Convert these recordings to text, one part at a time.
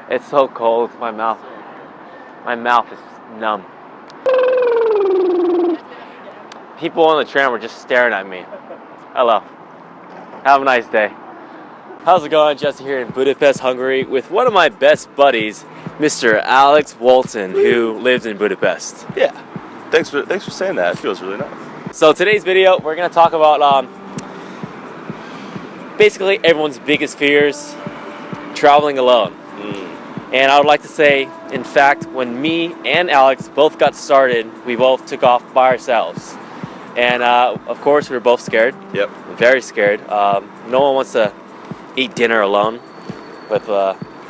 It's so cold. My mouth is numb. People on the tram were just staring at me. Hello. Have a nice day. How's it going? Jesse here in Budapest, Hungary, with one of my best buddies, Mr. Alex Walton, who lives in Budapest. Yeah. Thanks for saying that. It feels really nice. So today's video, we're gonna talk about basically everyone's biggest fears, traveling alone. And I would like to say, in fact, when me and Alex both got started, we both took off by ourselves. And of course, we were both scared. Yep. Very scared. No one wants to eat dinner alone with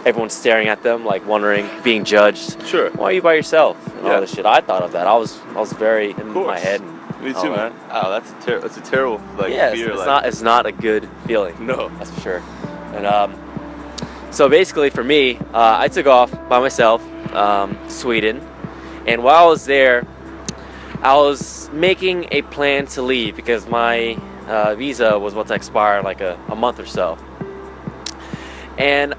everyone staring at them, like wondering, being judged. Sure. Why are you by yourself? And all this shit. I thought of that. I was very in my head. Me too, man. Oh, that's a terrible yeah, fear. It's not a good feeling. No, that's for sure. And so basically, for me, I took off by myself, Sweden, and while I was there, I was making a plan to leave because my visa was about to expire in like a month or so, and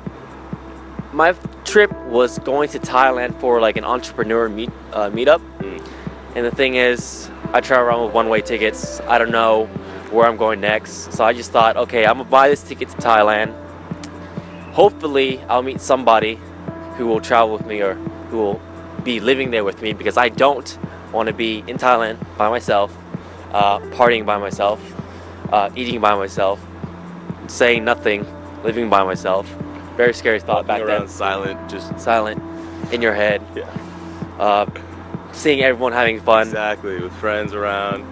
my trip was going to Thailand for like an entrepreneur meetup. And the thing is, I travel around with one-way tickets. I don't know where I'm going next, so I just thought, okay, I'm gonna buy this ticket to Thailand. Hopefully, I'll meet somebody who will travel with me or who will be living there with me, because I don't want to be in Thailand by myself, partying by myself, eating by myself, saying nothing, living by myself. Very scary thought back then. Silent in your head. Yeah. Seeing everyone having fun. Exactly, with friends around,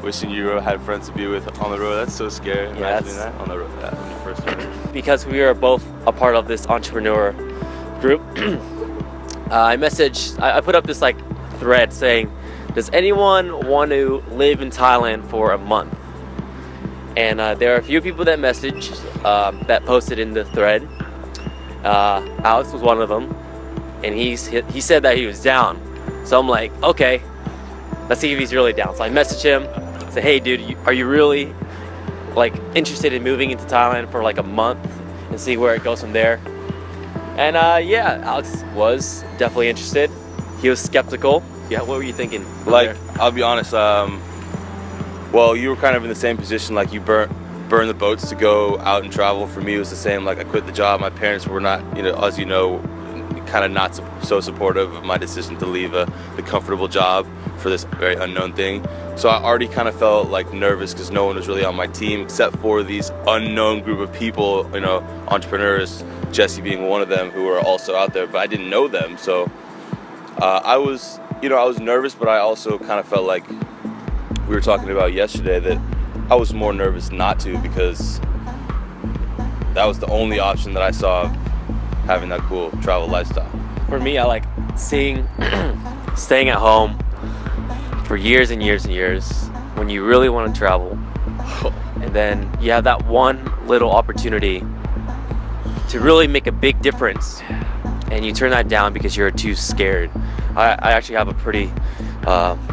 wishing you had friends to be with on the road. That's so scary. Imagining that on the road when you first started. Because we are both a part of this entrepreneur group, I put up this like thread saying, does anyone want to live in Thailand for a month? And there are a few people that messaged, that posted in the thread. Alex was one of them, and he said that he was down. So I'm like, okay, let's see if he's really down. So I messaged him, said, hey dude, are you really like interested in moving into Thailand for like a month and see where it goes from there? And yeah, Alex was definitely interested. He was skeptical. Yeah, what were you thinking? I'll be honest, well, you were kind of in the same position, like you burn the boats to go out and travel. For me, it was the same. Like I quit the job. My parents were not, as you know, kind of not so supportive of my decision to leave the comfortable job for this very unknown thing. So I already kind of felt like nervous because no one was really on my team except for these unknown group of people, entrepreneurs, Jesse being one of them, who were also out there, but I didn't know them. So I was nervous, but I also kind of felt like we were talking about yesterday that I was more nervous not to, because that was the only option that I saw of having that cool travel lifestyle. For me, I like staying at home for years and years and years when you really want to travel, and then you have that one little opportunity to really make a big difference, and you turn that down because you're too scared. I actually have a pretty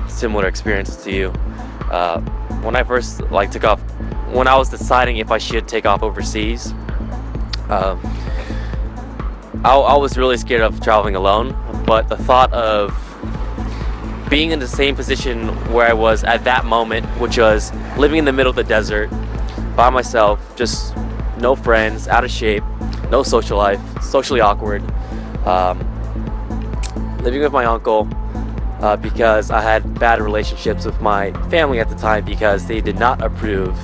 similar experience to you. When I first took off, when I was deciding if I should take off overseas, I was really scared of traveling alone, but the thought of being in the same position where I was at that moment, which was living in the middle of the desert by myself, just no friends, out of shape, no social life, socially awkward, living with my uncle, because I had bad relationships with my family at the time because they did not approve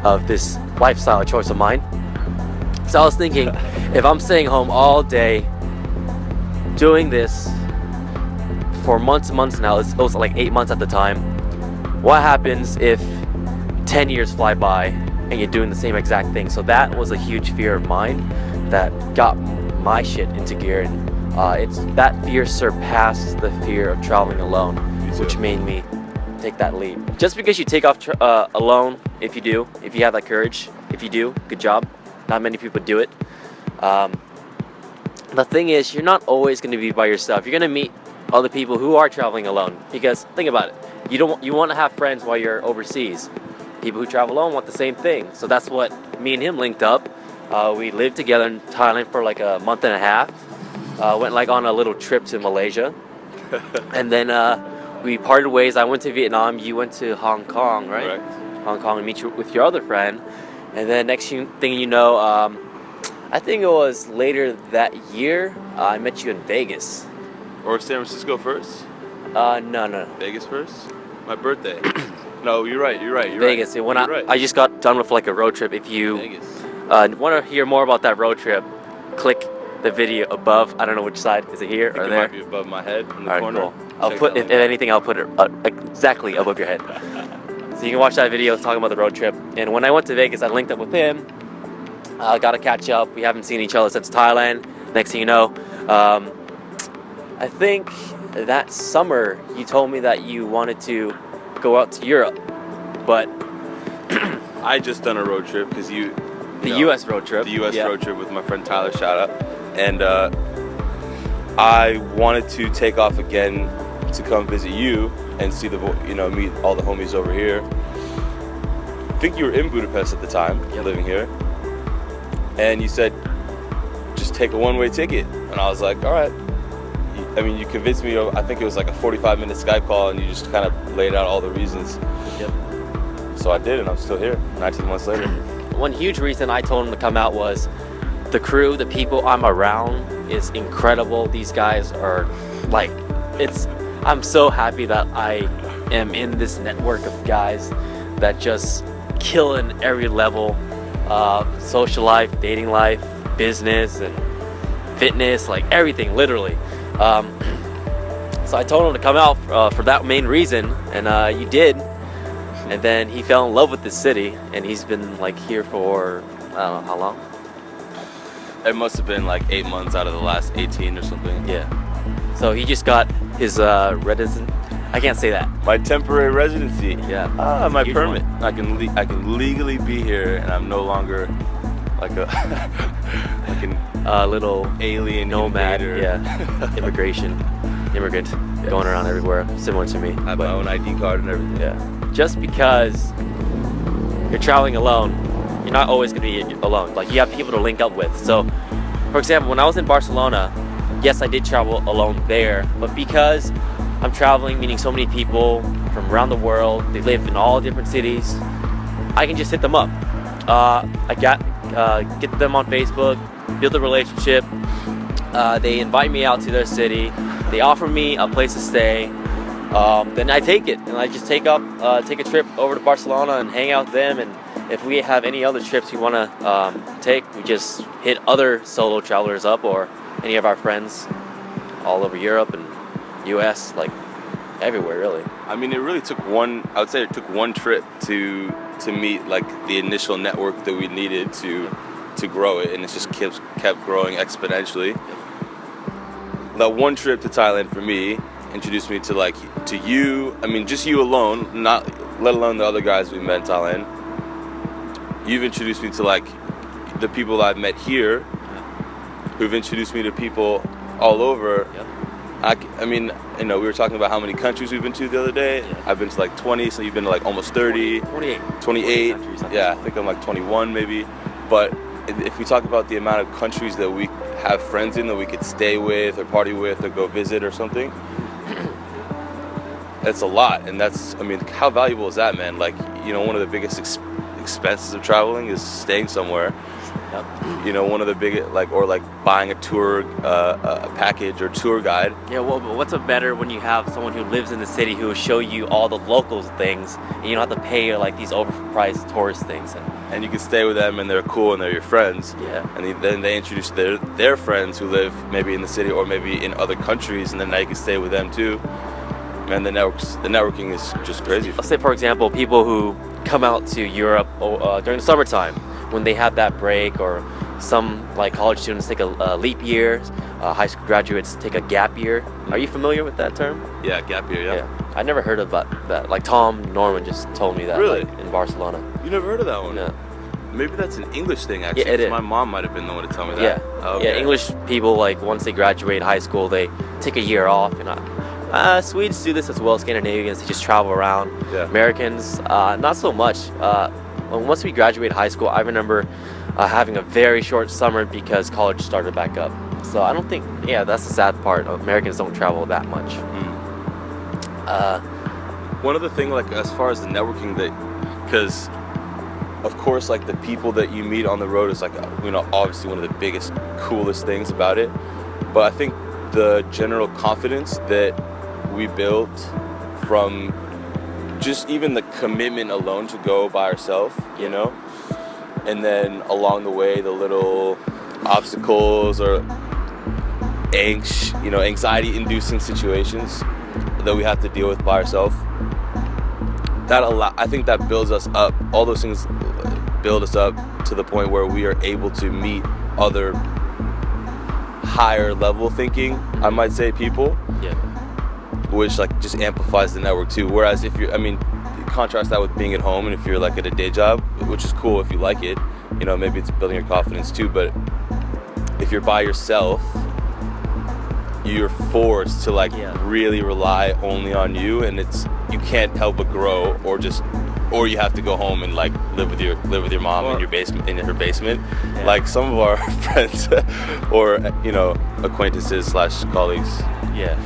of this lifestyle choice of mine. So I was thinking, if I'm staying home all day doing this for months and months now, it was like 8 months at the time, what happens if 10 years fly by and you're doing the same exact thing? So that was a huge fear of mine that got my shit into gear, and that fear surpassed the fear of traveling alone, which made me take that leap. Just because you take off alone, if you have that courage, if you do, good job. Not many people do it. The thing is, you're not always going to be by yourself. You're going to meet other people who are traveling alone, because think about it. You want to have friends while you're overseas. People who travel alone want the same thing. So that's what me and him linked up. We lived together in Thailand for like a month and a half. went like on a little trip to Malaysia, and then we parted ways. I went to Vietnam. You went to Hong Kong, right? Correct. Hong Kong, and meet you with your other friend, and then next thing you know, I think it was later that year, I met you in Vegas. Or San Francisco first? No. Vegas first? My birthday. No, you're right. Vegas. Right. When You're right. I just got done with like a road trip. If you Vegas. want to hear more about that road trip, click the video above. I don't know which side. Is it here I think or it there? might be above my head in the All right, corner. cool. I'll Check put, that if link out. anything, I'll put it exactly above your head. So you can watch that video talking about the road trip. And when I went to Vegas, I linked up with him. Got to catch up. We haven't seen each other since Thailand. Next thing you know, I think that summer you told me that you wanted to go out to Europe, but I just done a road trip because the U.S. road trip. The U.S. Yeah. road trip with my friend Tyler, shout out. And I wanted to take off again to come visit you and see meet all the homies over here. I think you were in Budapest at the time, living here. And you said, just take a one-way ticket. And I was like, all right. You convinced me. I think it was like a 45-minute Skype call, and you just kind of laid out all the reasons. Yep. So I did, and I'm still here, 19 months later. One huge reason I told him to come out was the crew, the people I'm around is incredible. These guys are like, I'm so happy that I am in this network of guys that just kill in every level, social life, dating life, business, and fitness, like everything, literally. So I told him to come out for that main reason, and you did. And then he fell in love with the city, and he's been like here for I don't know how long. It must have been like 8 months out of the last 18 or something. Yeah. So he just got his resident. I can't say that. My temporary residency. Yeah. My Huge permit. one. I can legally be here, and I'm no longer like a like an Little alien nomad. invader. Yeah. Immigrant, going around everywhere, similar to me. I have my own ID card and everything. Yeah. Just because you're traveling alone, you're not always going to be alone. Like, you have people to link up with. So, for example, when I was in Barcelona, yes, I did travel alone there, but because I'm traveling, meeting so many people from around the world, they live in all different cities, I can just hit them up. Get them on Facebook, build a relationship. They invite me out to their city. They offer me a place to stay. Then I take it, and I just take a trip over to Barcelona and hang out with them. And if we have any other trips we want to take, we just hit other solo travelers up, or any of our friends all over Europe and US, like everywhere, really. I mean, it really took one. I would say it took one trip to meet like the initial network that we needed to grow it, and it just kept growing exponentially. That one trip to Thailand for me introduced me to you. I mean, just you alone, not let alone the other guys we met in Thailand. You've introduced me to like the people I've met here, who've introduced me to people all over. Yep. I mean, we were talking about how many countries we've been to the other day. Yeah. I've been to like 20, so you've been to like almost 30. 28. 28. countries, I Yeah, I think I'm like 21 maybe. But if we talk about the amount of countries that we have friends in that we could stay with or party with or go visit or something, that's a lot. And how valuable is that, man? Like, one of the biggest expenses of traveling is staying somewhere. Yep. One of the biggest, like buying a tour, a package or tour guide. Yeah, well, but what's better when you have someone who lives in the city who will show you all the local things, and you don't have to pay like these overpriced tourist things. And you can stay with them, and they're cool, and they're your friends. Yeah. And then they introduce their friends who live maybe in the city or maybe in other countries, and then now you can stay with them too. And the networking is just crazy. Let's say, for example, people who come out to Europe during the summertime, when they have that break, or some like college students take a leap year, high school graduates take a gap year. Are you familiar with that term? Yeah, gap year. Yeah. I never heard about that. Like Tom Norman just told me that. Really? Like, in Barcelona. You never heard of that one? No. Maybe that's an English thing, actually. Yeah, it 'cause is. My mom might have been the one to tell me that. Yeah. Oh, okay. Yeah. English people, like, once they graduate high school, they take a year off. And Swedes do this as well. Scandinavians, they just travel around. Yeah. Americans, not so much. Once we graduate high school, I remember having a very short summer because college started back up. So I don't think, yeah, that's the sad part. Americans don't travel that much. One other thing, like as far as the networking, that because of course, like the people that you meet on the road is like, you know, obviously one of the biggest, coolest things about it. But I think the general confidence that we built from just even the commitment alone to go by ourselves, you know, and then along the way, the little obstacles or anxiety-inducing situations that we have to deal with by ourselves. I think that builds us up. All those things build us up to the point where we are able to meet other higher level thinking, I might say, people. Yeah. Which like just amplifies the network too. Whereas if you're, I mean, contrast that with being at home, and if you're like at a day job, which is cool if you like it, you know, maybe it's building your confidence too. But if you're by yourself, you're forced to like really rely only on you, and you can't help but grow, or you have to go home and like live with your mom in her basement. Yeah. Like some of our friends or, you know, acquaintances / colleagues. Yeah.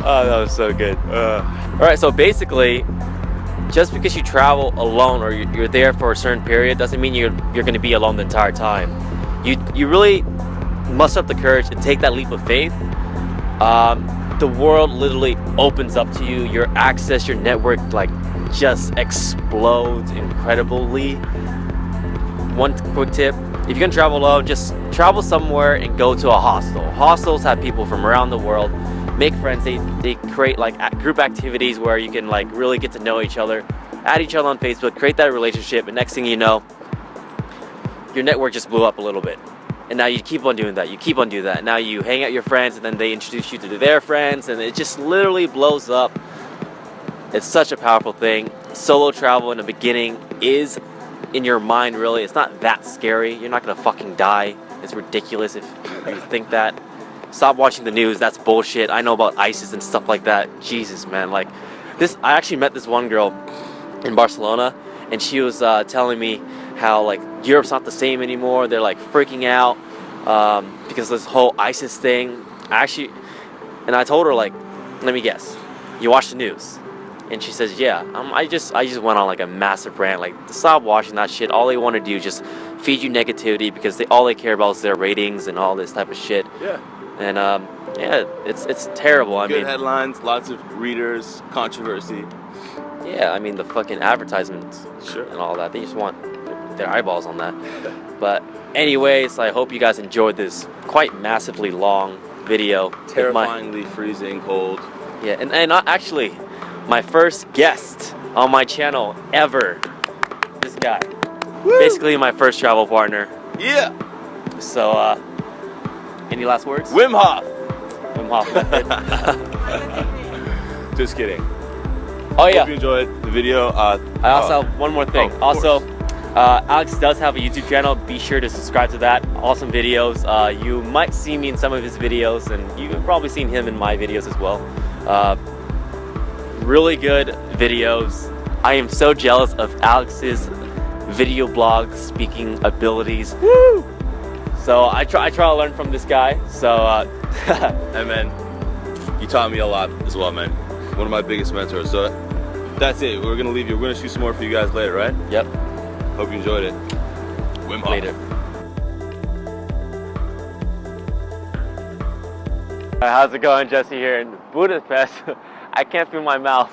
Oh, that was so good. All right, so basically, just because you travel alone or you're there for a certain period doesn't mean you're going to be alone the entire time. You really muster up the courage and take that leap of faith. The world literally opens up to you. Your access, your network, like just explodes incredibly. One quick tip: if you're gonna travel alone, just travel somewhere and go to a hostel. Hostels have people from around the world. Make friends. They create like group activities where you can like really get to know each other, add each other on Facebook, create that relationship, and next thing you know, your network just blew up a little bit. And now you keep on doing that. You keep on doing that. Now you hang out with your friends, and then they introduce you to their friends, and it just literally blows up. It's such a powerful thing. Solo travel in the beginning is in your mind, really. It's not that scary. You're not gonna fucking die. It's ridiculous if you think that. Stop watching the news. That's bullshit. I know about ISIS and stuff like that. Jesus, man. Like this, I actually met this one girl in Barcelona, and she was telling me how like Europe's not the same anymore. They're like freaking out because of this whole ISIS thing. And I told her, like, let me guess, you watch the news? And she says, yeah. I just went on like a massive rant, like, stop watching that shit. All they want to do is just feed you negativity because all they care about is their ratings and all this type of shit. Yeah. And yeah, it's terrible. I Good mean, headlines, lots of readers, controversy. yeah, I mean the fucking advertisements and all that. They just want their eyeballs on that. But anyways, I hope you guys enjoyed this quite massively long video. Terrifyingly freezing cold. Yeah, and actually, my first guest on my channel ever. This guy. Woo! Basically My first travel partner. Yeah. So, any last words? Wim Hof. Wim Hof method. Just kidding. Oh yeah. Hope you enjoyed the video. I also have one more thing. Alex does have a YouTube channel. Be sure to subscribe to that. Awesome videos. You might see me in some of his videos, and you've probably seen him in my videos as well. Really good videos. I am so jealous of Alex's video blog speaking abilities. Woo! So I try to learn from this guy. So Hey man, you taught me a lot as well, man. One of my biggest mentors. So that's it. We're gonna leave you. We're gonna shoot some more for you guys later, right? Yep. Hope you enjoyed it. Wim Hof. Later. How's it going, Jesse here in Budapest? I can't feel my mouth.